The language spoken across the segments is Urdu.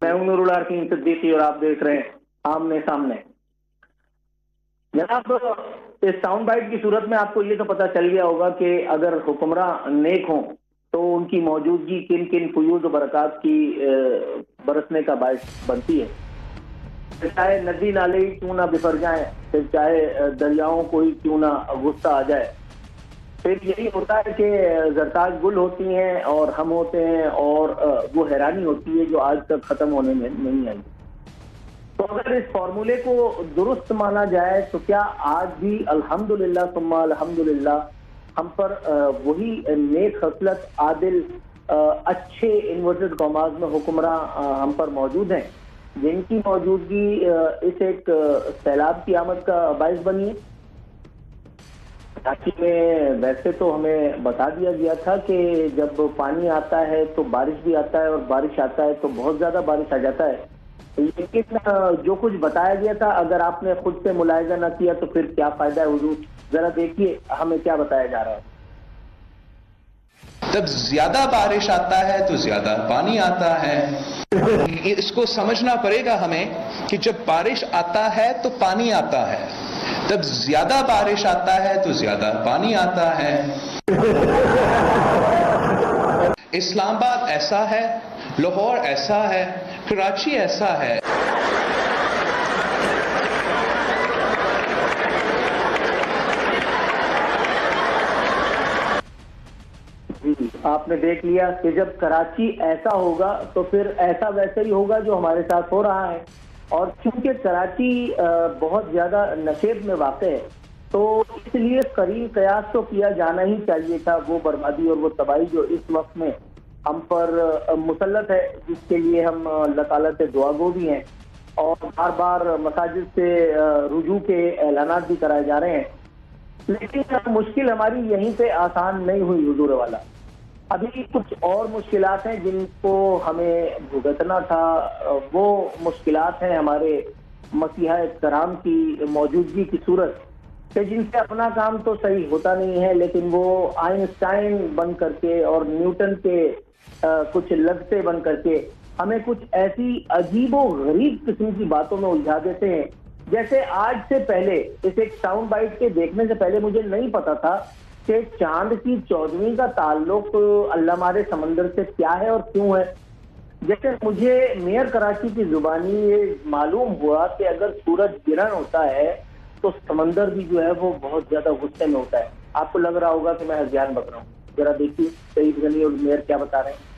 میں ہوں نور العارفین صدیقی اور آپ دیکھ رہے ہیں آمنے سامنے۔ جناب اس ساؤنڈ بائٹ کی صورت میں آپ کو یہ تو پتہ چل گیا ہوگا کہ اگر حکمراں نیک ہوں تو ان کی موجودگی کن کن فیوض و برکات کی برسنے کا باعث بنتی ہے۔ چاہے ندی نالے ہی کیوں نہ بفر جائیں، پھر چاہے دریاؤں کو ہی کیوں نہ غصہ آ جائے، پھر یہی ہوتا ہے کہ زرتاج گل ہوتی ہیں اور ہم ہوتے ہیں اور وہ حیرانی ہوتی ہے جو آج تک ختم ہونے میں نہیں آئی۔ تو اگر اس فارمولے کو درست مانا جائے تو کیا آج بھی الحمدللہ ثم الحمدللہ ہم پر وہی نیک خصلت عادل اچھے انورٹڈ کاماز میں حکمراں ہم پر موجود ہیں جن کی موجودگی اس ایک سیلاب کی آمد کا باعث بنی ہے؟ کراچی میں ویسے تو ہمیں بتا دیا گیا تھا کہ جب پانی آتا ہے تو بارش بھی آتا ہے اور بارش آتا ہے تو بہت زیادہ بارش آ جاتا ہے، لیکن جو کچھ بتایا گیا تھا اگر آپ نے خود سے ملاحظہ نہ کیا تو پھر کیا فائدہ ہے حضور؟ ذرا دیکھیے ہمیں کیا بتایا جا رہا ہے۔ جب زیادہ بارش آتا ہے تو زیادہ پانی آتا ہے۔ اس کو سمجھنا پڑے گا ہمیں کہ جب بارش آتا ہے تو پانی آتا ہے، جب زیادہ بارش آتا ہے تو زیادہ پانی آتا ہے۔ اسلام آباد ایسا ہے، لاہور ایسا ہے، کراچی ایسا ہے۔ آپ نے دیکھ لیا کہ جب کراچی ایسا ہوگا تو پھر ایسا ویسے ہی ہوگا جو ہمارے ساتھ ہو رہا ہے، اور چونکہ کراچی بہت زیادہ نشیب میں واقع ہے تو اس لیے قریب قیاس تو کیا جانا ہی چاہیے تھا وہ بربادی اور وہ تباہی جو اس وقت میں ہم پر مسلط ہے، جس کے لیے ہم اللہ تعالیٰ سے دعا گو بھی ہیں اور بار بار مساجد سے رجوع کے اعلانات بھی کرائے جا رہے ہیں، لیکن مشکل ہماری یہیں پہ آسان نہیں ہوئی حضور والا۔ ابھی کچھ اور مشکلات ہیں جن کو ہمیں بھگتنا تھا۔ وہ مشکلات ہیں ہمارے مسیحا کرام کی موجودگی کی صورت کہ جن سے اپنا کام تو صحیح ہوتا نہیں ہے، لیکن وہ آئنسٹائن بن کر کے اور نیوٹن کے کچھ لگتے بن کر کے ہمیں کچھ ایسی عجیب و غریب قسم کی باتوں میں الجھا دیتے ہیں۔ جیسے آج سے پہلے اس ایک ساؤنڈ بائٹ کے دیکھنے سے پہلے مجھے نہیں پتا تھا کہ چاند کی 14ویں کا تعلق اللہ مارے سمندر سے کیا ہے اور کیوں ہے۔ جیسے مجھے میئر کراچی کی زبانی یہ معلوم ہوا کہ اگر سورج گرہن ہوتا ہے تو سمندر بھی جو ہے وہ بہت زیادہ غصے میں ہوتا ہے۔ آپ کو لگ رہا ہوگا کہ میں اذیان بک رہا ہوں، ذرا دیکھیے سعید غنی اور میئر کیا بتا رہے ہیں۔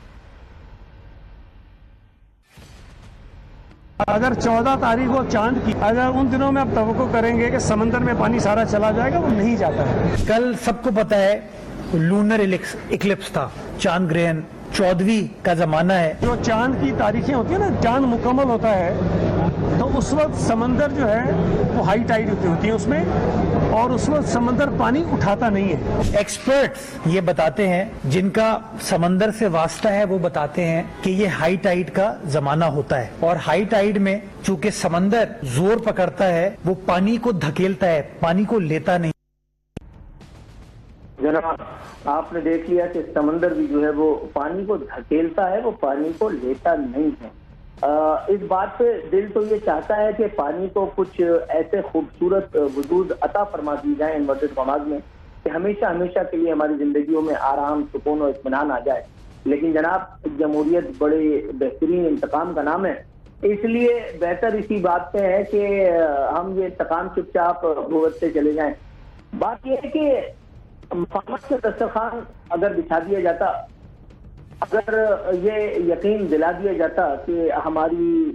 اگر 14 تاریخ کو چاند کی، اگر ان دنوں میں آپ توقع کریں گے کہ سمندر میں پانی سارا چلا جائے گا، وہ نہیں جاتا ہے۔ کل سب کو پتا ہے لونر اکلپس تھا، چاند گرہن 14ویں کا زمانہ ہے۔ جو چاند کی تاریخیں ہوتی ہیں نا، چاند مکمل ہوتا ہے تو اس وقت سمندر جو ہے وہ ہائی ٹائیڈ ہوتی ہے اس میں، اور اس وقت سمندر پانی اٹھاتا نہیں ہے۔ ایکسپرٹس یہ بتاتے ہیں، جن کا سمندر سے واسطہ ہے، وہ بتاتے ہیں کہ یہ ہائی ٹائیڈ کا زمانہ ہوتا ہے، اور ہائی ٹائیڈ میں چونکہ سمندر زور پکڑتا ہے، وہ پانی کو دھکیلتا ہے، پانی کو لیتا نہیں۔ جناب آپ نے دیکھ لیا کہ سمندر بھی جو ہے وہ پانی کو دھکیلتا ہے، وہ پانی کو لیتا نہیں ہے۔ اس بات پہ دل تو یہ چاہتا ہے کہ پانی کو کچھ ایسے خوبصورت وجود عطا فرما دی جائیں انورٹڈ کاماز میں کہ ہمیشہ ہمیشہ کے لیے ہماری زندگیوں میں آرام، سکون اور اطمینان آ جائے، لیکن جناب جمہوریت بڑے بہترین انتقام کا نام ہے، اس لیے بہتر اسی بات پہ ہے کہ ہم یہ انتقام چپ چاپ بھگتتے چلے جائیں۔ بات یہ ہے کہ مفاہمت سے دسترخوان اگر بچھا دیا جاتا، اگر یہ یقین دلا دیا جاتا کہ ہماری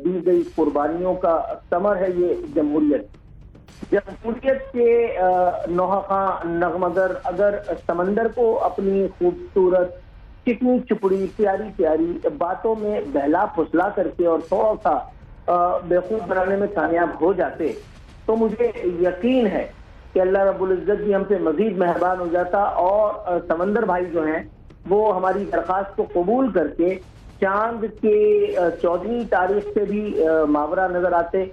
دی گئی قربانیوں کا ثمر ہے یہ جمہوریت، جمہوریت کے نوحہ خواں نغمگر اگر سمندر کو اپنی خوبصورت چکنی چپڑی پیاری پیاری باتوں میں بہلا پھسلا کر کے اور تھوڑا سا بیوقوف بنانے میں کامیاب ہو جاتے تو مجھے یقین ہے کہ اللہ رب العزت بھی ہم سے مزید مہربان ہو جاتا اور سمندر بھائی جو ہیں وہ ہماری درخواست کو قبول کر کے چاند کے 14ویں تاریخ سے بھی ماورا نظر آتے،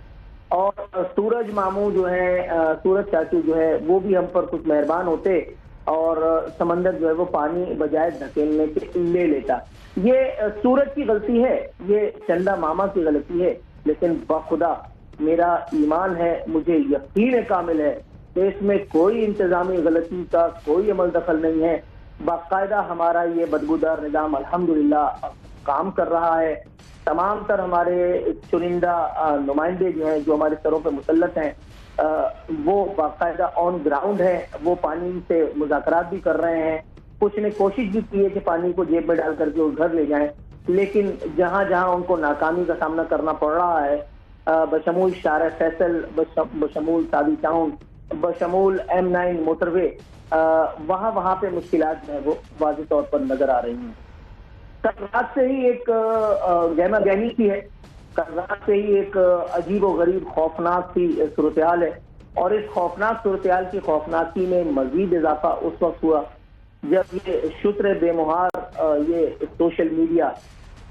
اور سورج ماموں جو ہیں، سورج چاچو جو ہے وہ بھی ہم پر کچھ مہربان ہوتے اور سمندر جو ہے وہ پانی بجائے دھکیلنے کے لے لیتا. یہ سورج کی غلطی ہے, یہ چندا ماما کی غلطی ہے, لیکن بخدا میرا ایمان ہے, مجھے یقین کامل ہے کہ اس میں کوئی انتظامی غلطی کا کوئی عمل دخل نہیں ہے. باقاعدہ ہمارا یہ بدبودار نظام الحمدللہ کام کر رہا ہے. تمام تر ہمارے چنندہ نمائندے جو ہیں, جو ہمارے سروں پہ مسلط ہیں, وہ باقاعدہ آن گراؤنڈ ہیں, وہ پانی سے مذاکرات بھی کر رہے ہیں. کچھ نے کوشش بھی کی ہے کہ پانی کو جیب میں ڈال کر کے گھر لے جائیں, لیکن جہاں جہاں ان کو ناکامی کا سامنا کرنا پڑ رہا ہے, بشمول شارع فیصل, بشمول سادی ٹاؤن, بشمول M9 موٹر وے, وہاں پہ مشکلات جو ہے وہ واضح طور پر نظر آ رہی ہیں. کل رات سے ہی ایک گہما گہمی کی ہے, کل رات سے ہی ایک عجیب و غریب خوفناک سی صورتحال ہے, اور اس خوفناک صورتحال کی خوفناکی میں مزید اضافہ اس وقت ہوا جب یہ شتر بے مہار یہ سوشل میڈیا,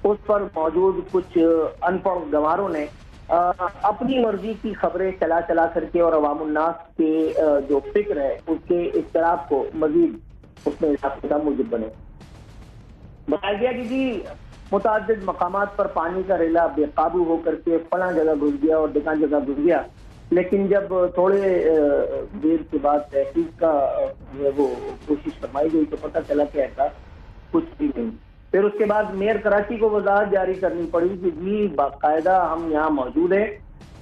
اس پر موجود کچھ ان پڑھ گواروں نے اپنی مرضی کی خبریں چلا کر کے اور عوام الناس کے جو فکر ہے اس کے اضطراب کو مزید اس میں اضافے کا موجب بنے. بتایا گیا کہ جی متعدد مقامات پر پانی کا ریلا بے قابو ہو کر کے فلاں جگہ گھس گیا اور ڈکان جگہ گھس گیا, لیکن جب تھوڑے دیر کے بعد تحقیق کا وہ کوشش فرمائی گئی تو پتہ چلا کہ ایسا کچھ بھی نہیں. پھر اس کے بعد میئر کراچی کو وضاحت جاری کرنی پڑی کہ جی باقاعدہ ہم یہاں موجود ہیں,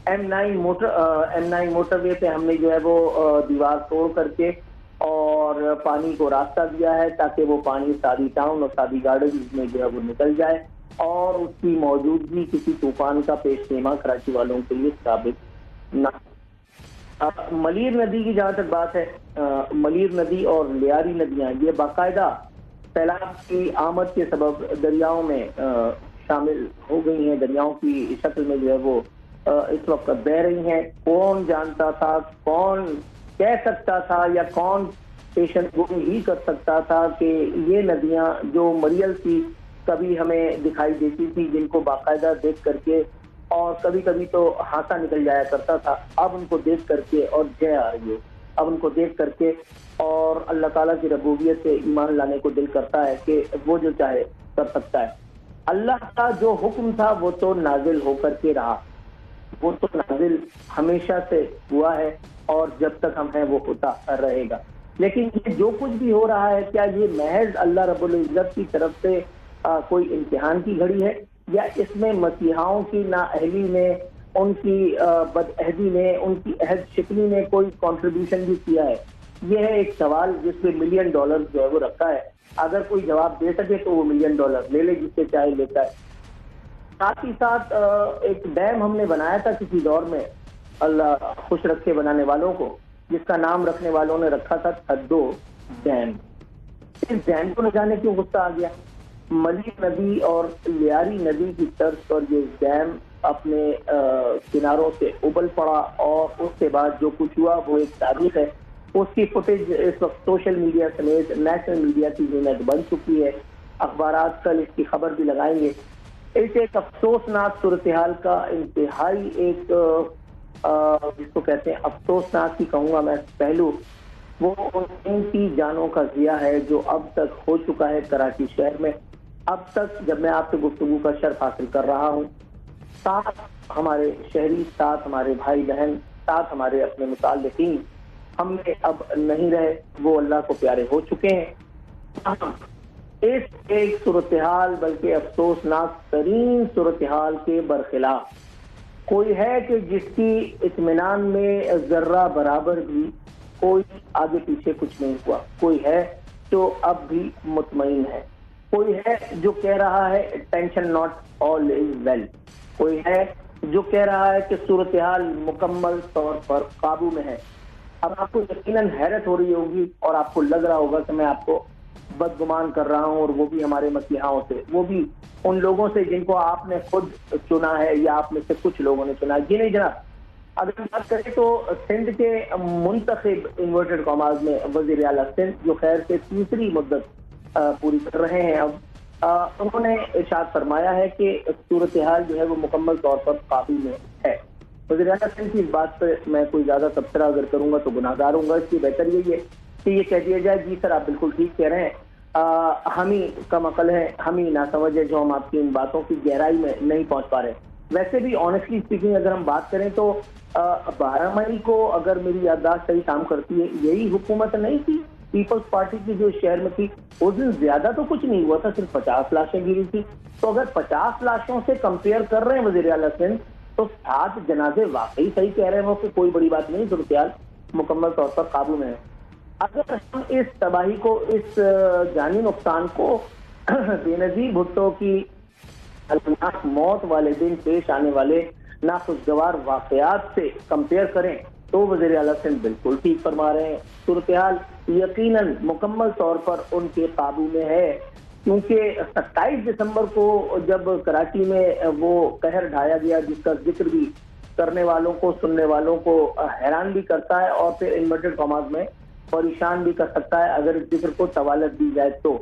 M9 موٹر وے پہ ہم نے جو ہے وہ دیوار توڑ کر کے اور پانی کو راستہ دیا ہے تاکہ وہ پانی سادی ٹاؤن اور سادی گارڈن میں جو ہے وہ نکل جائے, اور اس کی موجودگی کسی طوفان کا پیش خیمہ کراچی والوں کے لیے ثابت نہ. ملیر ندی کی جہاں تک بات ہے, ملیر ندی اور لیاری ندیاں یہ باقاعدہ سیلاب کی آمد کے سبب دریاؤں میں شامل ہو گئی ہیں, دریاؤں کی شکل میں جو ہے وہ اس وقت بہہ رہی ہیں. کون جانتا تھا, کون کہہ سکتا تھا, یا کون پیشن گوئی ہی کر سکتا تھا کہ یہ ندیاں جو مریل سی کبھی ہمیں دکھائی دیتی تھی, جن کو باقاعدہ دیکھ کر کے اور کبھی کبھی تو ہانسا نکل جایا کرتا تھا, اب ان کو دیکھ کر کے اور جے آ رہی ہے, اب ان کو دیکھ کر کے اور اللہ تعالیٰ کی ربوبیت سے ایمان لانے کو دل کرتا ہے کہ وہ جو چاہے کر سکتا ہے. اللہ کا جو حکم تھا وہ تو نازل ہو کر کے رہا, وہ تو نازل ہمیشہ سے ہوا ہے اور جب تک ہم ہیں وہ ہوتا رہے گا. لیکن یہ جو کچھ بھی ہو رہا ہے, کیا یہ محض اللہ رب العزت کی طرف سے کوئی امتحان کی گھڑی ہے, یا اس میں مسیحاؤں کی نااہلی نے, ان کی بدعہدی نے, ان کی عہد شکنی نے کوئی کنٹریبیوشن بھی کیا ہے؟ یہ ہے ایک سوال جس پہ $1 ملین جو ہے وہ رکھا ہے. اگر کوئی جواب دے سکے تو وہ $1 ملین لے لے, جس سے چاہے لیتا ہے. ساتھ ہی ساتھ ایک ڈیم ہم نے بنایا تھا کسی دور میں, اللہ خوش رکھے بنانے والوں کو, جس کا نام رکھنے والوں نے رکھا تھا تھدو ڈیم. اس ڈیم کو نہ جانے کیوں غصہ آ گیا. ملیر ندی اور لیاری ندی کی طرز پر یہ ڈیم اپنے کناروں سے ابل پڑا, اور اس کے بعد جو کچھ ہوا وہ ایک تاریخ ہے. اس کی فوٹیج اس وقت سوشل میڈیا سمیت نیشنل میڈیا کی زینت بن چکی ہے, اخبارات کل اس کی خبر بھی لگائیں گے. اس ایک افسوسناک صورتحال کا انتہائی ایک جس کو کہتے ہیں افسوسناک ہی کہوں گا میں پہلو, وہ ان کی جانوں کا ضیاع ہے جو اب تک ہو چکا ہے کراچی شہر میں. اب تک جب میں آپ سے گفتگو کا شرف حاصل کر رہا ہوں, 7 ہمارے شہری, 7 ہمارے بھائی بہن, 7 ہمارے اپنے متعلقین ہم میں اب نہیں رہے, وہ اللہ کو پیارے ہو چکے ہیں. اس ایک صورتحال, بلکہ افسوسناک ترین صورتحال کے برخلاف کوئی ہے کہ جس کی اطمینان میں ذرہ برابر بھی کوئی آگے پیچھے کچھ نہیں ہوا. کوئی ہے جو اب بھی مطمئن ہے, کوئی ہے جو کہہ رہا ہے tension not all is well, کوئی ہے جو کہہ رہا ہے کہ صورتحال مکمل طور پر قابو میں ہے. اب آپ کو یقیناً حیرت ہو رہی ہوگی اور آپ کو لگ رہا ہوگا کہ میں آپ کو بدگمان کر رہا ہوں, اور وہ بھی ہمارے مسیحاؤں سے, وہ بھی ان لوگوں سے جن کو آپ نے خود چنا ہے یا آپ میں سے کچھ لوگوں نے چنا ہے. جی نہیں جناب, اگر ہم بات کریں تو سندھ کے منتخب انورٹڈ کاماز میں وزیر اعلیٰ سندھ, جو خیر سے 3ری مدت پوری کر رہے ہیں اب, انہوں نے ارشاد فرمایا ہے کہ صورتحال جو ہے وہ مکمل طور پر قابو میں ہے. وزیر اعلیٰ سندھ کی اس بات پہ میں کوئی زیادہ تبصرہ اگر کروں گا تو گناہگار ہوں گا. اس کی بہتر یہی ہے کہ یہ کہہ دیا جائے جی سر آپ بالکل ٹھیک کہہ رہے ہیں، ہم ہی کم عقل ہیں، ہم ہی ناسمجھ ہیں جو ہم آپ کی ان باتوں کی گہرائی میں نہیں پہنچ پا رہے. ویسے بھی آنیسٹلی اسپیکنگ اگر ہم بات کریں تو 12 مئی کو اگر میری یادداشت صحیح کام کرتی ہے یہی حکومت نہیں تھی پیپلز پارٹی کی جو شہر میں تھی. اس دن زیادہ تو کچھ نہیں ہوا تھا، صرف 50 لاشیں گری تھی. تو اگر 50 لاشوں سے کمپیئر کر رہے ہیں وزیر اعلیٰ سندھ تو 7 جنازے واقعی صحیح کہہ رہے ہیں وہ کہ کوئی بڑی بات نہیں، صورتحال مکمل طور پر قابو میں ہے. اگر ہم اس تباہی کو، اس جانی نقصان کو بے نظیر بھٹو کی المناک موت والے دن پیش آنے والے ناخوشگوار واقعات سے کمپیئر کریں تو وزیر اعلیٰ سندھ بالکل ٹھیک فرما رہے ہیں. صورتحال یقیناً مکمل طور پر ان کے قابو میں ہے، کیونکہ 27 دسمبر کو جب کراچی میں وہ قہر ڈھایا گیا جس کا ذکر بھی کرنے والوں کو، سننے والوں کو حیران بھی کرتا ہے اور پھر انورٹڈ کاماز میں پریشان بھی کر سکتا ہے اگر اس ذکر کو طوالت دی جائے تو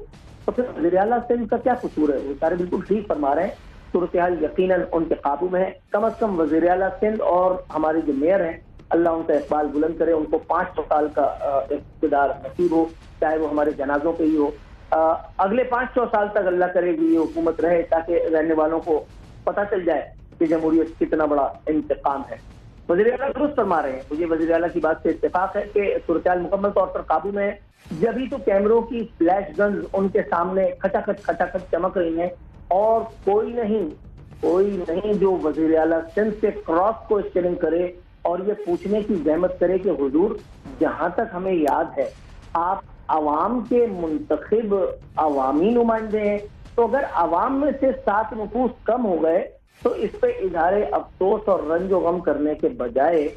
پھر وزیر اعلیٰ سندھ کا کیا قصور ہے؟ وہ سارے بالکل ٹھیک فرما رہے ہیں. صورتحال یقیناً ان کے قابو میں ہے. کم از کم وزیر اعلیٰ سندھ اور ہمارے جو میئر ہیں اللہ ان کا اقبال بلند کرے، ان کو 500 سال کا اقتدار نصیب ہو، چاہے وہ ہمارے جنازوں پہ ہی ہو. اگلے 500 سال تک اللہ کرے گی یہ حکومت رہے تاکہ رہنے والوں کو پتہ چل جائے کہ جمہوریت کتنا بڑا انتقام ہے. وزیر اعلیٰ درست فرما رہے ہیں، مجھے وزیر اعلیٰ کی بات سے اتفاق ہے کہ صورتحال مکمل طور پر قابو میں ہے. جبھی تو کیمروں کی فلیش گنز ان کے سامنے کھٹا چمک رہی ہیں اور کوئی نہیں جو وزیر اعلیٰ سندھ سے کراس کوسچننگ کرے اور یہ پوچھنے کی زحمت کرے کہ حضور جہاں تک ہمیں یاد ہے آپ عوام کے منتخب عوامی نمائندے ہیں، تو اگر عوام میں سے 7 نفوس کم ہو گئے تو اس پہ اظہار افسوس اور رنج و غم کرنے کے بجائے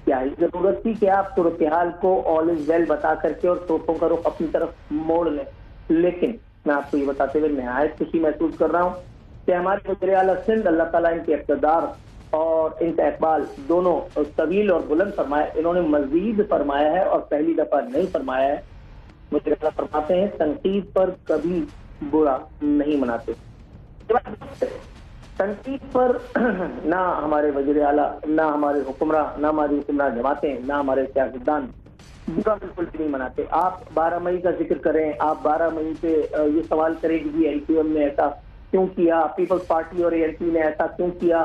کیا ہی ضرورت تھی کہ آپ صورتحال کو آل از ویل بتا کر کے اور طوفوں کا رخ اپنی طرف موڑ لیں. لیکن میں آپ کو یہ بتاتے ہوئے نہایت خوشی محسوس کر رہا ہوں کہ ہمارے وزیر اعلیٰ سندھ اللہ تعالیٰ ان کے اقتدار اور ان کا اقبال دونوں طویل اور بلند فرمائے. انہوں نے مزید فرمایا ہے اور پہلی دفعہ نہیں فرمایا ہے. وزیر اعلیٰ فرماتے ہیں تنقید پر کبھی برا نہیں مناتے. تنقید پر نہ ہمارے وزیر اعلیٰ، نہ ہمارے حکمراں، نہ ہماری حکمراں جماعتیں، نہ ہمارے سیاستدان برا بالکل بھی نہیں مناتے. آپ 12 مئی کا ذکر کریں، آپ 12 مئی پہ یہ سوال کریں کہ جی LPM نے ایسا کیوں کیا، پیپلز پارٹی اور ALP نے ایسا کیوں کیا،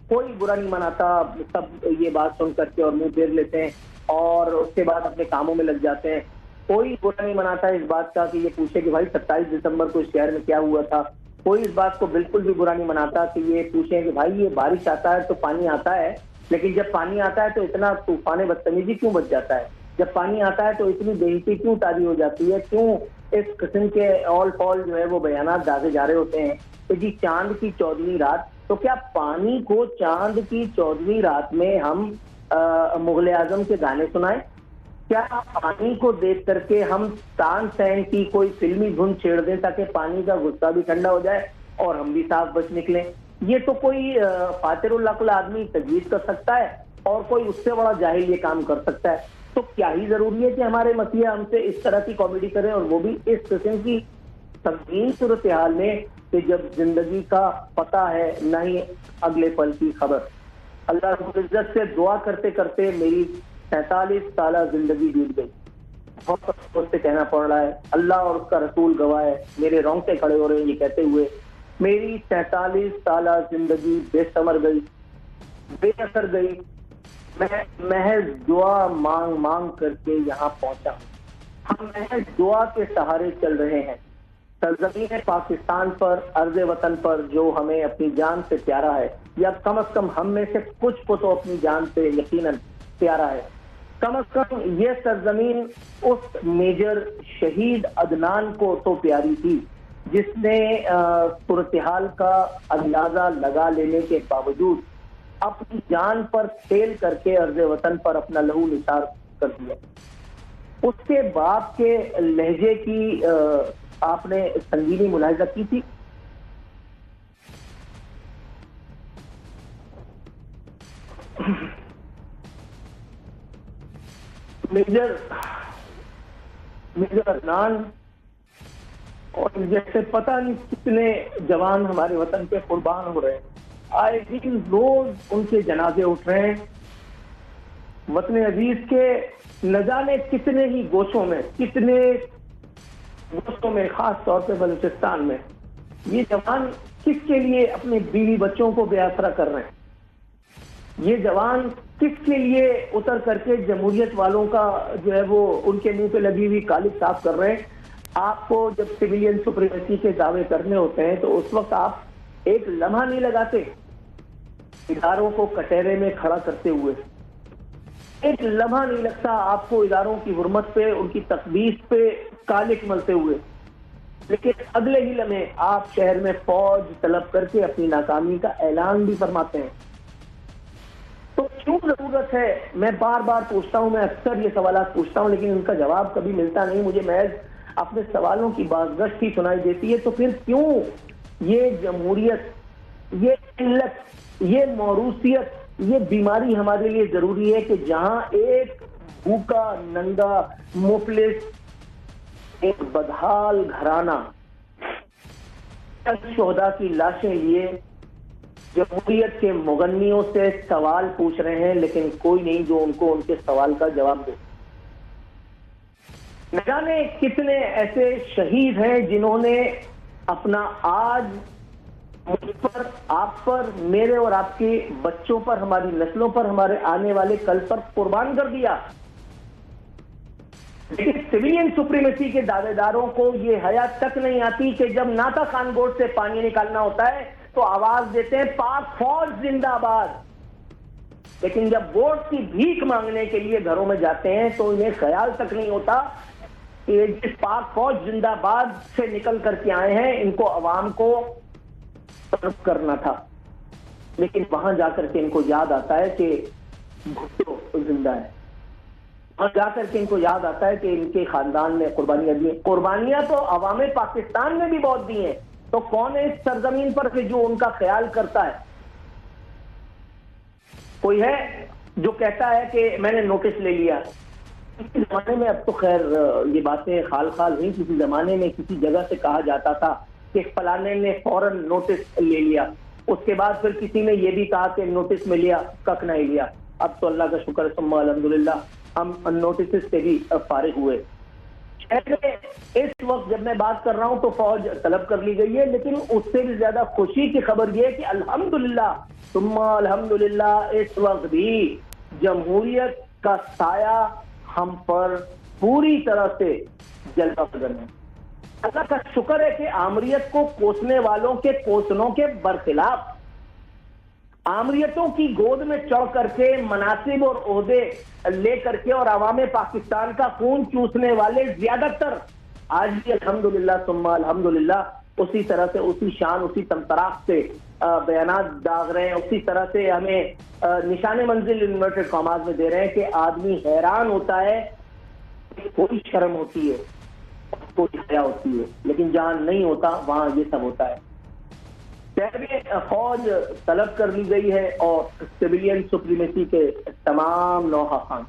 کوئی برا نہیں مناتا. سب یہ بات سن کر کے اور منہ پھیر لیتے ہیں اور اس کے بعد اپنے کاموں میں لگ جاتے ہیں. کوئی برا نہیں مناتا اس بات کا کہ یہ پوچھے کہ بھائی 27 دسمبر کو اس شہر میں کیا ہوا تھا. کوئی اس بات کو بالکل بھی برا نہیں مناتا کہ یہ پوچھیں کہ بھائی یہ بارش آتا ہے تو پانی آتا ہے، لیکن جب پانی آتا ہے تو اتنا طوفان بدتمیزی کیوں بچ جاتا ہے، جب پانی آتا ہے تو اتنی بے حسی کیوں تاری ہو جاتی ہے، کیوں اس قسم کے آل فال جو ہے وہ بیانات داغے جا رہے ہوتے ہیں کہ جی چاند کی 14ویں رات. تو کیا پانی کو چاند کی 14ویں رات میں ہم مغل اعظم کے گانے سنائیں؟ کیا پانی کو دیکھ کر کے ہم تان سین کی کوئی فلمی دھن چھیڑ دیں تاکہ پانی کا غصہ بھی ٹھنڈا ہو جائے اور ہم بھی صاف بچ نکلیں؟ یہ تو کوئی فاتر العقل آدمی تجویز کر سکتا ہے اور کوئی اس سے بڑا جاہل یہ کام کر سکتا ہے. تو کیا ہی ضروری ہے کہ ہمارے مسیح ہم سے اس طرح کی کامیڈی کریں اور وہ بھی اس قسم کی سنگین صورتحال میں کہ جب زندگی کا پتہ ہے نہ ہی اگلے پل کی خبر. اللہ رب العزت سے دعا کرتے کرتے میری 47 سالہ زندگی بیت گئی. بہت افسوس سے کہنا پڑ رہا ہے، اللہ اور اس کا رسول گواہ ہے، میرے رونگٹے کھڑے ہو رہے ہیں یہ کہتے ہوئے. میری 47 سالہ زندگی بے ثمر گئی، بے اثر گئی. میں محض دعا مانگ مانگ کر کے یہاں پہنچا ہوں. ہم محض دعا کے سہارے چل رہے ہیں. سرزمین پاکستان پر، ارض وطن پر جو ہمیں اپنی جان سے پیارا ہے، یا کم از کم ہم میں سے کچھ کو تو اپنی جان سے یقیناً پیارا ہے، کم از کم یہ سرزمین اس میجر شہید عدنان کو تو پیاری تھی جس نے صورتحال کا اندازہ لگا لینے کے باوجود اپنی جان پر کھیل کر کے ارض وطن پر اپنا لہو نثار کر دیا. اس کے باپ کے لہجے کی آپ نے سنگینی ملاحظہ کی تھی. میجر عدنان اور جیسے پتہ نہیں کتنے جوان ہمارے وطن پہ قربان ہو رہے ہیں. آئے دن روز ان کے جنازے اٹھ رہے ہیں. وطن عزیز کے نہ جانے کتنے ہی گوشوں میں خاص طور پہ بلوچستان میں یہ جوان کس کے لیے اپنے بیوی بچوں کو بے آسرا کر رہے ہیں؟ یہ جوان کس کے لیے اتر کر کے جمہوریت والوں کا جو ہے وہ ان کے منہ پہ لگی ہوئی کالک صاف کر رہے ہیں؟ آپ کو جب سویلین سپریمیسی کے دعوے کرنے ہوتے ہیں تو اس وقت آپ ایک لمحہ نہیں لگاتے اداروں کو کٹہرے میں کھڑا کرتے ہوئے، ایک لمحہ نہیں لگتا آپ کو اداروں کی حرمت پہ، ان کی تقدیس پہ کالک ملتے ہوئے، لیکن اگلے ہی لمحے آپ شہر میں فوج طلب کر کے اپنی ناکامی کا اعلان بھی فرماتے ہیں۔ تو کیوں ضرورت ہے؟ میں بار بار پوچھتا ہوں، میں اکثر یہ سوالات پوچھتا ہوں لیکن ان کا جواب کبھی ملتا نہیں، مجھے محض اپنے سوالوں کی بازگشت ہی سنائی دیتی ہے۔ تو پھر کیوں یہ جمہوریت، یہ علت، یہ موروثیت، یہ بیماری ہمارے لیے ضروری ہے کہ جہاں ایک بھوکا ننگا مفلس ایک بدحال گھرانہ شہداء کی لاشیں لیے جمہوریت کے مغنیوں سے سوال پوچھ رہے ہیں لیکن کوئی نہیں جو ان کو ان کے سوال کا جواب دے۔ نہ جانے کتنے ایسے شہید ہیں جنہوں نے اپنا آج مجھ پر، آپ پر، میرے اور آپ کے بچوں پر، ہماری نسلوں پر، ہمارے آنے والے کل پر قربان کر دیا، لیکن سویلین سپریمیسی کے دعوے داروں کو یہ حیا تک نہیں آتی کہ جب ناتا خان گوٹ سے پانی نکالنا ہوتا ہے تو آواز دیتے ہیں پاک فوج زندہ باد، لیکن جب ووٹ کی بھیک مانگنے کے لیے گھروں میں جاتے ہیں تو انہیں خیال تک نہیں ہوتا کہ جس پاک فوج زندہ باد سے نکل کر کے آئے ہیں ان کو عوام کو طرف کرنا تھا، لیکن وہاں جا کر کے ان کو یاد آتا ہے کہ بھٹو زندہ ہے، وہاں جا کر کے ان کو یاد آتا ہے کہ ان کے خاندان نے قربانیاں دی ہیں۔ قربانیاں تو عوام پاکستان نے بھی بہت دی ہیں، تو کون ہے اس سرزمین پر کہ جو ان کا خیال کرتا ہے؟ کوئی ہے جو کہتا ہے کہ میں نے نوٹس لے لیا؟ کسی زمانے میں، اب تو خیر یہ باتیں خال خال ہوئی، کسی زمانے میں کسی جگہ سے کہا جاتا تھا کہ فلانے نے فوراً نوٹس لے لیا، اس کے بعد پھر کسی نے یہ بھی کہا کہ نوٹس میں لیا کک نہیں لیا۔ اب تو اللہ کا شکر ثم الحمدللہ ہم نوٹس سے بھی فارغ ہوئے۔ اس وقت جب میں بات کر رہا ہوں تو فوج طلب کر لی گئی ہے، لیکن اس سے بھی زیادہ خوشی کی خبر یہ ہے کہ الحمدللہ ثم الحمدللہ اس وقت بھی جمہوریت کا سایہ ہم پر پوری طرح سے جلوہ فگر ہے۔ اللہ کا شکر ہے کہ آمریت کو کوسنے والوں کے کوسنوں کے برخلاف آمریتوں کی گود میں چڑھ کر کے مناصب اور عہدے لے کر کے اور عوام پاکستان کا خون چوسنے والے زیادہ تر آج بھی الحمدللہ ثم الحمدللہ اسی طرح سے، اسی شان، اسی تمطراق سے بیانات داغ رہے ہیں، اسی طرح سے ہمیں نشان منزل انورٹڈ کاماز میں دے رہے ہیں کہ آدمی حیران ہوتا ہے، کوئی شرم ہوتی ہے، کوئی حیا ہوتی ہے، لیکن جہاں نہیں ہوتا وہاں یہ سب ہوتا ہے۔ فوج طلب کر لی گئی ہے اور سویلین سپریمیسی کے تمام نوحہ خان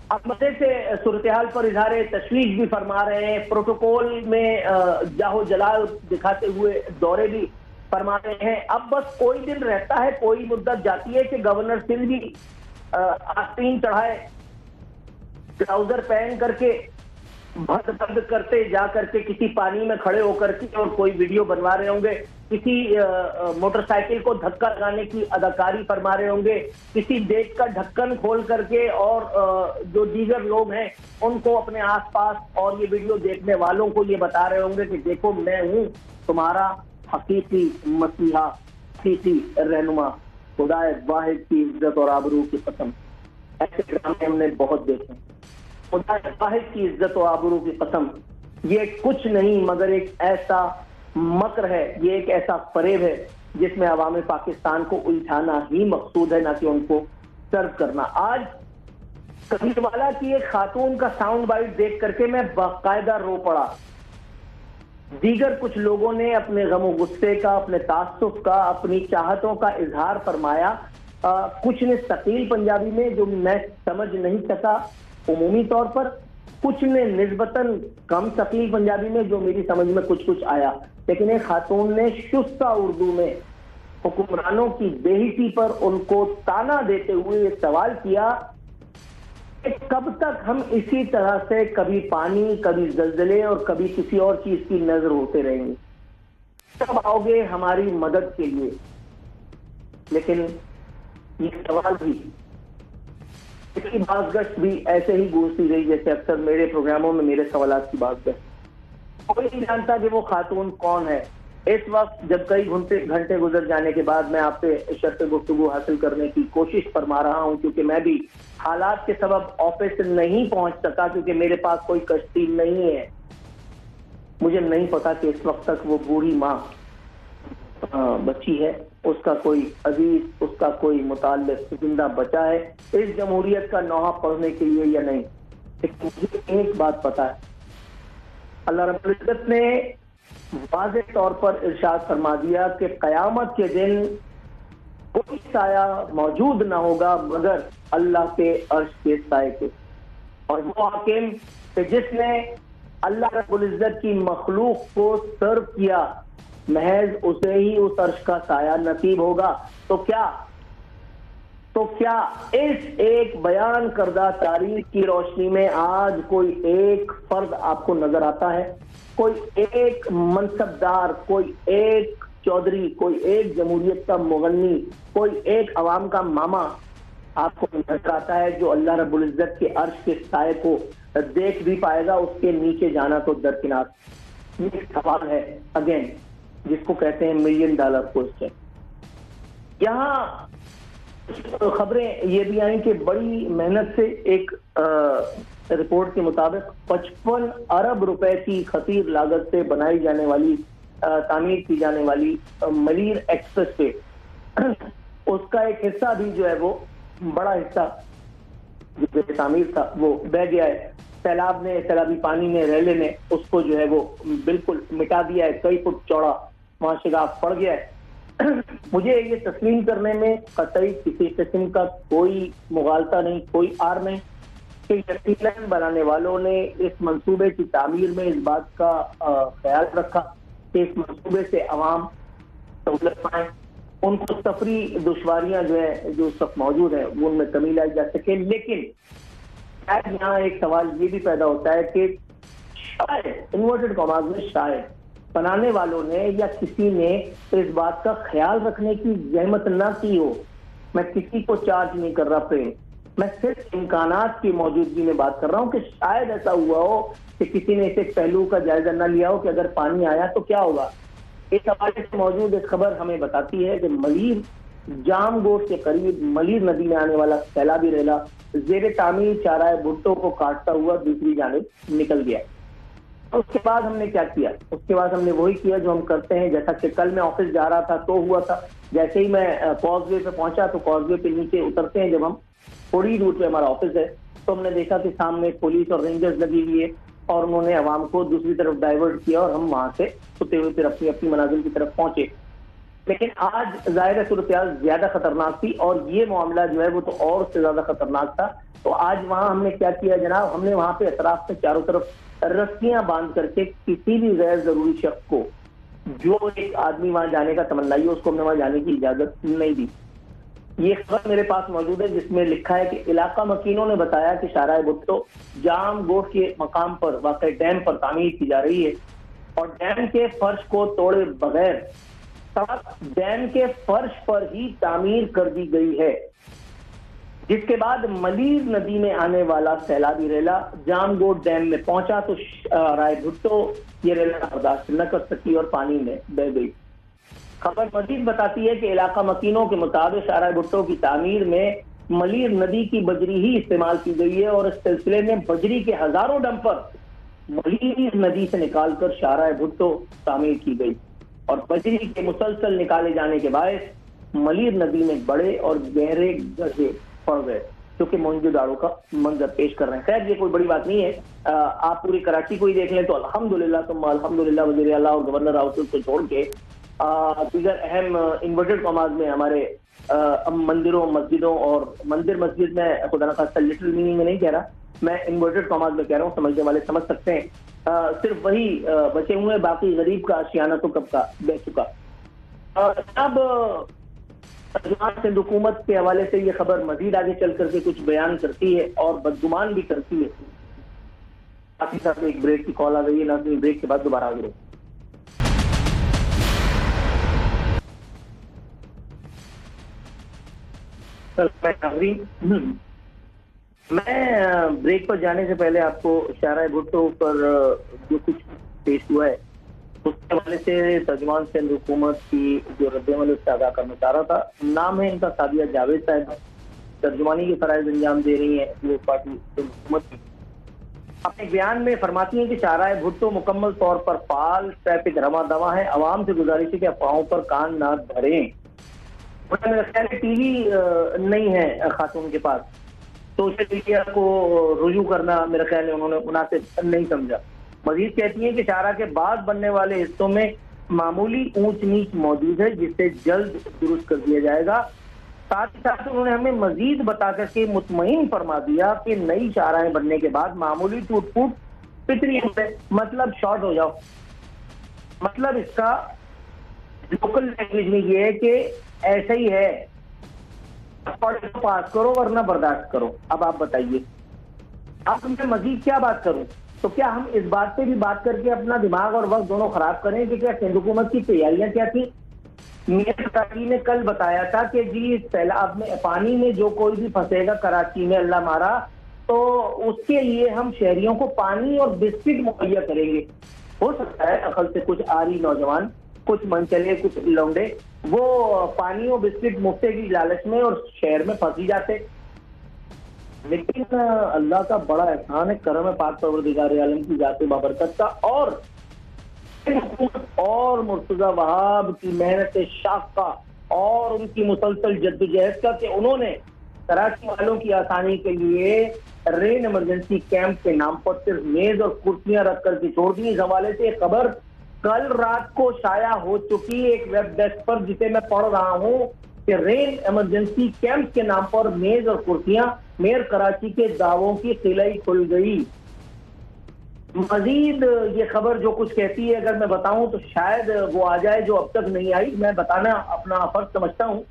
اب مزے سے صورتحال پر اظہار تشویش بھی فرما رہے ہیں، پروٹوکول میں جاہو جلال دکھاتے ہوئے دورے بھی فرما رہے ہیں۔ اب بس کوئی دن رہتا ہے، کوئی مدت جاتی ہے کہ گورنر سندھ بھی آستین چڑھائے، ٹراؤزر پہن کر کے بھد بھد کرتے جا کر کے کسی پانی میں کھڑے ہو کر کے اور کوئی ویڈیو بنوا رہے ہوں گے، کسی موٹر سائیکل کو دھکا لگانے کی اداکاری فرما رہے ہوں گے، کسی دیش کا ڈھکن کھول کر کے اور جو دیگر لوگ ہیں ان کو اپنے آس پاس اور یہ ویڈیو دیکھنے والوں کو یہ بتا رہے ہوں گے کہ دیکھو میں ہوں تمہارا حقیقی مسیحا، حقیقی رہنما، خدا واحد کی عزت اور آبرو کی قسم۔ ایسے ڈرامے ہم نے بہت دیکھے، خدا واحد کی عزت و آبرو کی قسم، یہ کچھ نہیں مگر ایک ایسا مکر ہے، یہ ایک ایسا فریب ہے جس میں عوام پاکستان کو الجھانا ہی مقصود ہے، نہ کہ ان کو سرو کرنا۔ آج کبیر والا کی ایک خاتون کا ساؤنڈ بائٹ دیکھ کر کے میں باقاعدہ رو پڑا۔ دیگر کچھ لوگوں نے اپنے غم و غصے کا، اپنے تعصب کا، اپنی چاہتوں کا اظہار فرمایا، کچھ نے ثقیل پنجابی میں جو میں سمجھ نہیں سکا عمومی طور پر، کچھ نے نسبتاً کم ثقیل پنجابی میں جو میری سمجھ میں کچھ آیا، لیکن ایک خاتون نے شستہ اردو میں حکمرانوں کی بے حسی پر ان کو تانا دیتے ہوئے یہ سوال کیا کہ کب تک ہم اسی طرح سے کبھی پانی، کبھی زلزلے اور کبھی کسی اور چیز کی نظر ہوتے رہیں گے؟ کب آؤ گے ہماری مدد کے لیے؟ لیکن یہ سوال بھی، اس کی باز گشت بھی ایسے ہی گونجتی رہی جیسے اکثر میرے پروگراموں میں میرے سوالات کی باز گشت۔ کوئی نہیں جانتا کہ وہ خاتون کون ہے۔ اس وقت جب کئی گھنٹے گزر جانے کے بعد میں آپ سے شرط گفتگو حاصل کرنے کی کوشش فرما رہا ہوں، کیونکہ میں بھی حالات کے سبب آفس نہیں پہنچ سکا، کیونکہ میرے پاس کوئی کشتی نہیں ہے۔ مجھے نہیں پتا کہ اس وقت تک وہ بوڑھی ماں بچی ہے، اس کا کوئی عزیز، اس کا کوئی متعلق زندہ بچا ہے اس جمہوریت کا نوحہ پڑھنے کے لیے یا نہیں۔ لیکن مجھے ایک بات پتا ہے، اللہ رب العزت نے واضح طور پر ارشاد فرما دیا کہ قیامت کے دن کوئی سایہ موجود نہ ہوگا مگر اللہ کے عرش کے سائے کے، اور وہ حاکم کہ جس نے اللہ رب العزت کی مخلوق کو سرو کیا، محض اسے ہی اس عرش کا سایہ نصیب ہوگا۔ تو کیا اس ایک بیان کردہ تاریخ کی روشنی میں آج کوئی ایک فرد آپ کو نظر آتا ہے؟ کوئی ایک منصبدار، کوئی ایک چودھری، کوئی ایک جمہوریت کا مغنی، کوئی ایک عوام کا ماما آپ کو نظر آتا ہے جو اللہ رب العزت کے عرش کے سائے کو دیکھ بھی پائے گا؟ اس کے نیچے جانا تو درکنار۔ یہ سوال ہے اگین جس کو کہتے ہیں $1 ملین کوسچن۔ یہاں خبریں یہ بھی آئیں کہ بڑی محنت سے ایک رپورٹ کے مطابق 55 ارب روپے کی خطیر لاگت سے بنائی جانے والی، تعمیر کی جانے والی ملیر ایکسپریس وے، اس کا ایک حصہ بھی جو ہے وہ بڑا حصہ جو تعمیر تھا وہ بہ گیا ہے۔ سیلابی پانی نے، ریلے نے اس کو جو ہے وہ بالکل مٹا دیا ہے، کئی فٹ چوڑا وہاں شگاف پڑ گیا ہے۔ مجھے یہ تسلیم کرنے میں قطعی کسی قسم کا کوئی مغالطہ نہیں، کوئی آر نہیں کہ یقیناً بنانے والوں نے اس منصوبے کی تعمیر میں اس بات کا خیال رکھا کہ اس منصوبے سے عوام سہولت پائیں، ان کو سفری دشواریاں جو ہیں جو اس وقت موجود ہیں وہ ان میں کمی لائی جا سکے۔ لیکن یہاں ایک سوال یہ بھی پیدا ہوتا ہے کہ شاید انورٹڈ کاماز میں شاید بنانے والوں نے یا کسی نے اس بات کا خیال رکھنے کی زحمت نہ کی ہو۔ میں کسی کو چارج نہیں کر رہا فریم، میں صرف امکانات کی موجودگی میں بات کر رہا ہوں کہ شاید ایسا ہوا ہو کہ کسی نے اس ایک پہلو کا جائزہ نہ لیا ہو کہ اگر پانی آیا تو کیا ہوگا۔ اس حوالے سے موجود ایک خبر ہمیں بتاتی ہے کہ ملیر جام گوٹ کے قریب ملیر ندی میں آنے والا سیلابی ریلا زیر تعمیر چارائے بھٹو کو کاٹتا ہوا دوسری جانب نکل گیا۔ اس کے بعد ہم نے کیا کیا؟ اس کے بعد ہم نے وہی کیا جو ہم کرتے ہیں، جیسا کہ کل میں آفس جا رہا تھا تو ہوا تھا، جیسے ہی میں کاز وے پہ پہنچا تو کاز وے پہ نیچے اترتے ہیں جب ہم تھوڑی دور پہ ہمارا آفس ہے تو ہم نے دیکھا کہ سامنے پولیس اور رینجرز لگی ہوئی ہے اور انہوں نے عوام کو دوسری طرف ڈائیورٹ کیا اور ہم وہاں سے ہوتے ہوئے پھر اپنی منازل کی طرف پہنچے۔ لیکن آج ظاہر صورتحال زیادہ خطرناک تھی اور یہ معاملہ جو ہے وہ تو اور سے زیادہ خطرناک تھا۔ تو آج وہاں ہم نے کیا کیا جناب، ہم نے وہاں پہ اطراف میں چاروں طرف رسیاں باندھ کر کے کسی بھی غیر ضروری شخص کو، جو ایک آدمی وہاں جانے کا تمنائی ہو، اس کو ہم نے وہاں جانے کی اجازت نہیں دی۔ یہ خبر میرے پاس موجود ہے جس میں لکھا ہے کہ علاقہ مکینوں نے بتایا کہ شارع بھٹو جام گوٹ کے مقام پر واقع ڈیم پر تعمیر کی جا رہی ہے اور ڈیم کے فرش کو توڑے بغیر ڈیم کے فرش پر ہی تعمیر کر دی گئی ہے، جس کے بعد ملیر ندی میں آنے والا سیلابی ریلا جام گوٹ ڈیم میں پہنچا تو رائے بھٹو یہ ریلا برداشت نہ کر سکی اور پانی میں بہ گئی۔ خبر مزید بتاتی ہے کہ علاقہ مکینوں کے مطابق شارع بھٹو کی تعمیر میں ملیر ندی کی بجری ہی استعمال کی گئی ہے اور اس سلسلے میں بجری کے ہزاروں ڈمپر ملیر ندی سے نکال کر شارع بھٹو تعمیر کی گئی اور بجری کے مسلسل نکالے جانے کے باعث ملیر ندی میں بڑے اور گہرے گڈھے پڑ گئے جو کہ موہنجو داڑو کا منظر پیش کر رہے ہیں۔ خیر یہ کوئی بڑی بات نہیں ہے، آپ پوری کراچی کو ہی دیکھ لیں تو الحمدللہ ثم الحمدللہ وزیر اعلیٰ اور گورنر راوت کو چھوڑ کے دیگر اہم انورٹڈ کاماز میں ہمارے مندروں مسجدوں اور مندر مسجد میں خدا نخواستہ لٹل میننگ میں نہیں کہہ رہا، میں انورٹڈ کاماز میں کہہ رہا ہوں، سمجھنے والے سمجھ سکتے ہیں، صرف وہی بچے ہوئے، باقی غریب کا آشیانہ تو کب کا بہ چکا۔ اب ترجمان سندھ حکومت کے حوالے سے یہ خبر مزید آگے چل کر کے کچھ بیان کرتی ہے اور بدگمان بھی کرتی ہے. کافی ساتھ ایک بریک کی کال آ گئی ہے ناظرین, بریک کے بعد دوبارہ آگے. میں بریک پر جانے سے پہلے آپ کو شاہراہ بھٹو پر جو کچھ پیش ہوا ہے اس کے حوالے سے ترجمان سندھ حکومت کی جو رد عمل اس سے آگاہ کرنا چاہ رہا تھا. نام ہے ان کا سعدیہ جاوید صاحب, ترجمانی کے فرائض انجام دے رہی ہیں وہ پارٹی سندھ حکومت کی. اپنے بیان میں فرماتی ہیں کہ شاہراہ بھٹو مکمل طور پر فعال, ٹریفک رواں دواں ہے, عوام سے گزارش ہے کہ افواہوں پر کان نہ دھریں. میرا خیال ہے ٹی وی نہیں ہے خاتون کے پاس, سوشل میڈیا کو رجوع کرنا میرا خیال ہے انہوں نے مناسب نہیں سمجھا. مزید کہتی ہیں کہ شاہراہ کے بعد بننے والے حصوں میں معمولی اونچ نیچ موجود ہے جس سے جلد درست کر دیا جائے گا. ساتھ ہی ساتھ انہوں نے ہمیں مزید بتا کر کے مطمئن فرما دیا کہ نئی شاہراہیں بننے کے بعد معمولی ٹوٹ پھوٹ فطری ہے, مطلب شارٹ ہو جاؤ. مطلب اس کا لوکل لینگویج میں یہ ہے کہ ایسا ہی ہے, پاس کرو ورنہ برداشت کرو. اب آپ بتائیے, اب میں مزید کیا بات کروں؟ تو کیا ہم اس بات پہ بھی بات کر کے اپنا دماغ اور وقت دونوں خراب کریں کہ کیا سندھ حکومت کی تیاریاں کیا تھیں؟ میئر کراچی نے کل بتایا تھا کہ جی اس سیلاب میں پانی میں جو کوئی بھی پھنسے گا کراچی میں اللہ مارا تو اس کے لیے ہم شہریوں کو پانی اور بسکٹ مہیا کریں گے. ہو سکتا ہے عقل سے کچھ آری نوجوان, کچھ منچلے, کچھ لونڈے وہ پانی اور بسکٹ مفتے کی لالچ میں اور شہر میں پھنسی جاتے, لیکن اللہ کا بڑا احسان ہے, کرم پاک پروردگار عالم کی ذات بابرکت کا اور مرتضی وہاب کی محنت شاقہ اور ان کی مسلسل جدوجہد کا کہ انہوں نے کراچی والوں کی آسانی کے لیے رین ایمرجنسی کیمپ کے نام پر صرف میز اور کرسیاں رکھ کر کے چھوڑ دی. اس حوالے سے ایک خبر کل رات کو شائع ہو چکی ایک ویب ڈیسک پر جسے میں پڑھ رہا ہوں کہ رین ایمرجنسی کیمپ کے نام پر میز اور کرسیاں, میئر کراچی کے دعووں کی قلعی کھل گئی. مزید یہ خبر جو کچھ کہتی ہے اگر میں بتاؤں تو شاید وہ آ جائے جو اب تک نہیں آئی. میں بتانا اپنا فرض سمجھتا ہوں.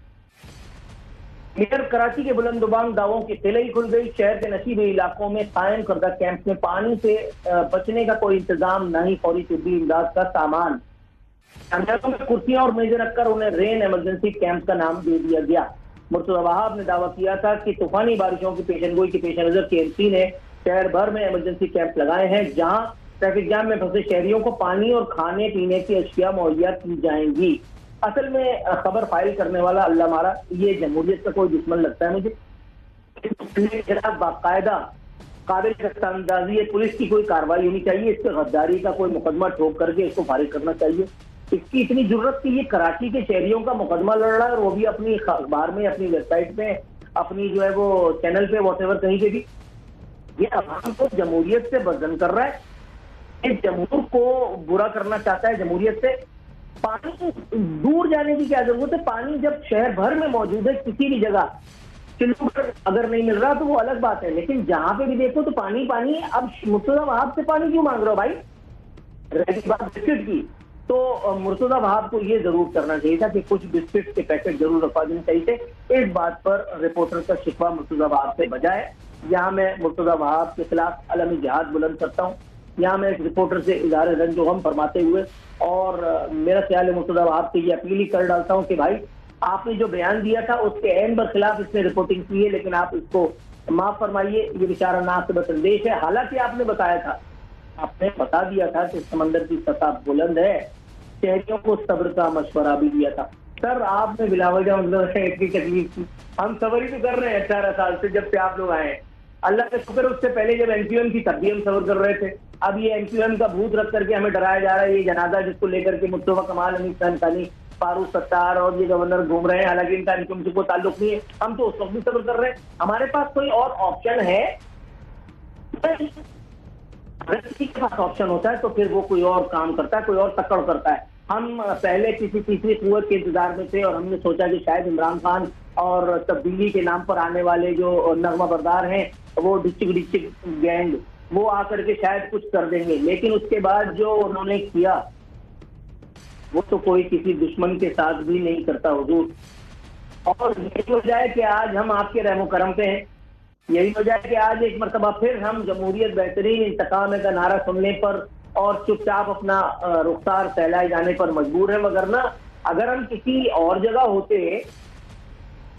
میئر کراچی کے بلند و بانگ دعووں کی قلعی کھل گئی. شہر کے نشیبی علاقوں میں قائم کردہ کیمپ میں پانی سے بچنے کا کوئی انتظام نہیں, فوری طبی امداد کا سامان. میں کرسیاں اور میزیں رکھ کر انہیں رین ایمرجنسی کیمپ کا نام دے دیا گیا. مرتضی وہاب نے دعویٰ کیا تھا کہ طوفانی بارشوں کی پیشن گوئی کے پیش نظر KMC نے شہر بھر میں ایمرجنسی کیمپ لگائے ہیں جہاں ٹریفک جام میں پھنسے شہریوں کو پانی اور کھانے پینے کی اشیاء مہیا کی جائیں گی. اصل میں خبر فائل کرنے والا اللہ مارا یہ جمہوریت کا کوئی دشمن لگتا ہے مجھے. باقاعدہ قابل اندازی پولیس کی کوئی کارروائی ہونی چاہیے. اس پہ غداری کا کوئی مقدمہ ٹھوک کر کے اس کو فارغ کرنا چاہیے. اس کی اتنی ضرورت کہ یہ کراچی کے شہریوں کا مقدمہ لڑ رہا ہے اور وہ بھی اپنی اخبار میں, اپنی ویب سائٹ پہ, اپنی جو ہے وہ چینل پہ, واٹ ایور کہیں پہ بھی یہ عوام کو جمہوریت سے بدزن کر رہا ہے. اس جمہور کو برا کرنا چاہتا ہے جمہوریت سے. پانی دور جانے کی کیا ضرورت ہے؟ پانی جب شہر بھر میں موجود ہے کسی بھی جگہ, کلومیٹر اگر نہیں مل رہا تو وہ الگ بات ہے, لیکن جہاں پہ بھی دیکھو تو پانی پانی. اب مرتضی وہاب سے پانی کیوں مانگ رہے ہو بھائی؟ رہی بات بسکٹ کی تو مرتضی وہاب کو یہ ضرور کرنا چاہیے تھا کہ کچھ بسکٹ کے پیکٹ ضرور رکھوا دینے چاہیے تھے. اس بات پر رپورٹر کا شکوہ مرتضی وہاب سے بجائے یہاں میں مرتضی وہاب کے خلاف علمی جہاد بلند کرتا ہوں. یہاں میں ایک رپورٹر سے اظہار رنج و غم فرماتے ہوئے اور میرا خیال ہے مرتضی وہاب سے یہ اپیل ہی کر ڈالتا ہوں کہ بھائی آپ نے جو بیان دیا تھا اس کے عین برخلاف اس نے رپورٹنگ کی ہے, لیکن آپ اس کو معاف فرمائیے. یہ بیچارہ ناقص اندیش ہے. حالانکہ آپ نے بتایا تھا, آپ نے بتا دیا تھا کہ سمندر کی سطح بلند ہے. شہریوں کو صبر کا مشورہ بھی دیا تھا. سر آپ نے بلا وجہ اتنی تکلیف کی. ہم صبر ہی تو کر رہے ہیں 18 سال سے جب سے آپ لوگ آئے ہیں. اللہ کا شکر اس سے پہلے جب MQM کی تب بھی ہم صبر کر رہے تھے. اب یہ MQM کا بھوت رکھ کر کے ہمیں ڈرایا جا رہا ہے. یہ جنازہ جس کو لے کر کے مصطفیٰ کمال, حمید خان ثانی, فاروق ستار اور یہ گورنر گھوم رہے ہیں, حالانکہ ان کا MQM سے کوئی تعلق نہیں ہے. ہم تو اس وقت بھی صبر کر رہے ہیں. ہمارے پاس کوئی اور آپشن ہے؟ اگر کسی کے پاس آپشن ہوتا ہے تو پھر وہ کوئی اور کام کرتا ہے, کوئی اور تکڑ کرتا ہے. ہم پہلے کسی تیسری قوت کے انتظار میں تھے اور ہم نے سوچا کہ شاید عمران خان اور تبدیلی کے نام پر آنے والے جو نغمہ بردار ہیں وہ ڈسٹرکٹ گینگ وہ آ کر کے شاید کچھ کر دیں گے. لیکن اس کے بعد جو انہوں نے کیا وہ تو کوئی کسی دشمن کے ساتھ بھی نہیں کرتا حضور. اور یہی وجہ ہے کہ آج ہم آپ کے رحم و کرم پہ ہیں، یہی وجہ ہے کہ آج ایک مرتبہ پھر ہم جمہوریت بہترین انتقام کا نعرہ سننے پر اور چپ چاپ اپنا رخسار پھیلائے جانے پر مجبور ہیں، وگرنہ اگر ہم کسی اور جگہ ہوتے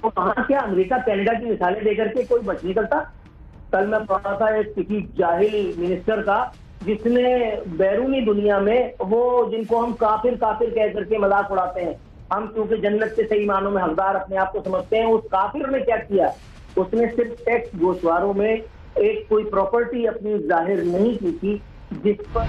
تو وہاں کیا امریکہ کینیڈا کی مثالیں دے کر کے کوئی بچ نہیں کرتا. کل میں پڑھا تھا ایک کسی جاہل منسٹر کا جس نے بیرونی دنیا میں وہ جن کو ہم کافر کافر کہہ کر کے مذاق اڑاتے ہیں، ہم کیونکہ جنت کے صحیح معنوں میں حقدار اپنے آپ کو سمجھتے ہیں، اس کافر نے کیا کیا؟ اس نے صرف ٹیکس گوشواروں میں ایک کوئی پراپرٹی اپنی ظاہر نہیں کی تھی جس پر